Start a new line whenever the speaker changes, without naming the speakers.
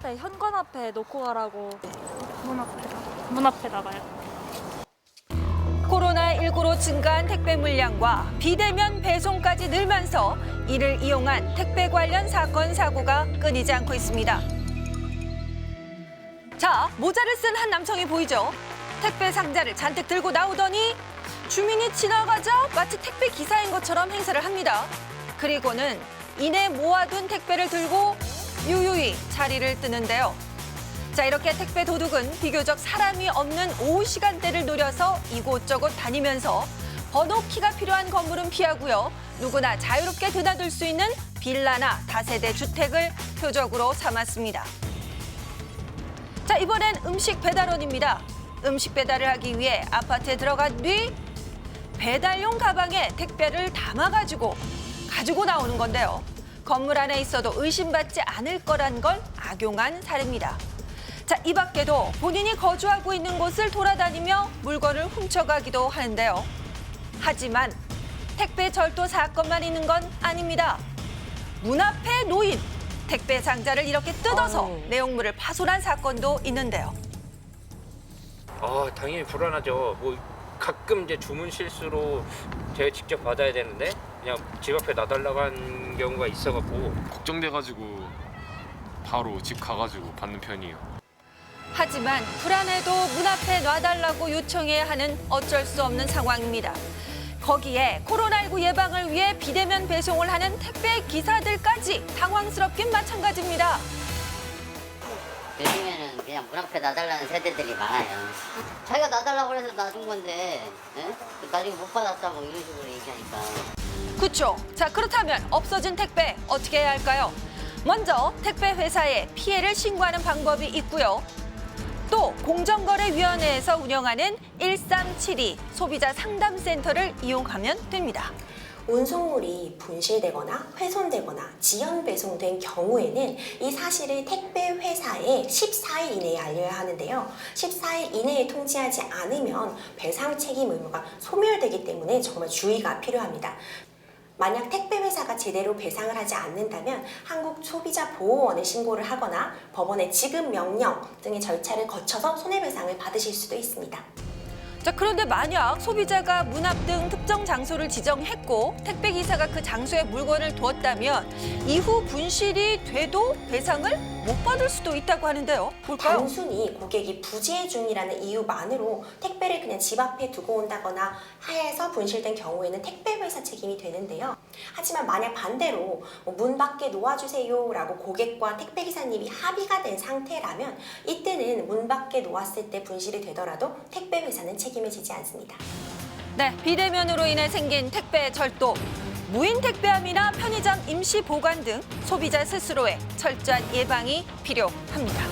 네, 현관 앞에 놓고 가라고.
문 앞에다가요.
코로나19로 증가한 택배 물량과 비대면 배송까지 늘면서 이를 이용한 택배 관련 사건, 사고가 끊이지 않고 있습니다. 자, 모자를 쓴 한 남성이 보이죠? 택배 상자를 잔뜩 들고 나오더니 주민이 지나가자 마치 택배 기사인 것처럼 행세를 합니다. 그리고는 이내 모아둔 택배를 들고 유유히 자리를 뜨는데요. 자, 이렇게 택배 도둑은 비교적 사람이 없는 오후 시간대를 노려서 이곳저곳 다니면서 번호키가 필요한 건물은 피하고요. 누구나 자유롭게 드나들 수 있는 빌라나 다세대 주택을 표적으로 삼았습니다. 자, 이번엔 음식 배달원입니다. 음식 배달을 하기 위해 아파트에 들어간 뒤 배달용 가방에 택배를 담아가지고 가지고 나오는 건데요. 건물 안에 있어도 의심받지 않을 거란 걸 악용한 사례입니다. 자, 이 밖에도 본인이 거주하고 있는 곳을 돌아다니며 물건을 훔쳐가기도 하는데요. 하지만 택배 절도 사건만 있는 건 아닙니다. 문 앞에 놓인 택배 상자를 이렇게 뜯어서 내용물을 파손한 사건도 있는데요.
당연히 불안하죠. 뭐 가끔 이제 주문 실수로 제가 직접 받아야 되는데 그냥 집 앞에 놔달라고 한 경우가 있어갖고
걱정돼가지고 바로 집 가가지고 받는 편이에요.
하지만 불안해도 문 앞에 놔달라고 요청해야 하는 어쩔 수 없는 상황입니다. 거기에 코로나19 예방을 위해 비대면 배송을 하는 택배 기사들까지 당황스럽긴 마찬가지입니다.
요즘에는 그냥 문 앞에 놔달라는 세대들이 많아요. 자기가 놔달라고 해서 놔준 건데, 예? 나중에 못 받았다 뭐 이런 식으로 얘기하니까.
그렇죠. 자, 그렇다면 없어진 택배 어떻게 해야 할까요? 먼저 택배 회사에 피해를 신고하는 방법이 있고요. 또 공정거래위원회에서 운영하는 1372 소비자 상담센터를 이용하면 됩니다.
운송물이 분실되거나 훼손되거나 지연 배송된 경우에는 이 사실을 택배 회사에 14일 이내에 알려야 하는데요. 14일 이내에 통지하지 않으면 배상 책임 의무가 소멸되기 때문에 정말 주의가 필요합니다. 만약 택배 회사가 제대로 배상을 하지 않는다면 한국소비자보호원에 신고를 하거나 법원의 지급 명령 등의 절차를 거쳐서 손해배상을 받으실 수도 있습니다.
자, 그런데 만약 소비자가 문 앞 등 특정 장소를 지정했고 택배 기사가 그 장소에 물건을 두었다면 이후 분실이 돼도 배상을 못 받을 수도 있다고 하는데요. 볼까요?
단순히 고객이 부재 중이라는 이유만으로 택배를 그냥 집 앞에 두고 온다거나 해서 분실된 경우에는 택배 회사 책임이 되는데요. 하지만 만약 반대로 문 밖에 놓아주세요 라고 고객과 택배 기사님이 합의가 된 상태라면 이때는 문 밖에 놓았을 때 분실이 되더라도 택배 회사는 책임을 지지 않습니다.
네, 비대면으로 인해 생긴 택배 절도, 무인 택배함이나 편의점 임시 보관 등 소비자 스스로의 철저한 예방이 필요합니다.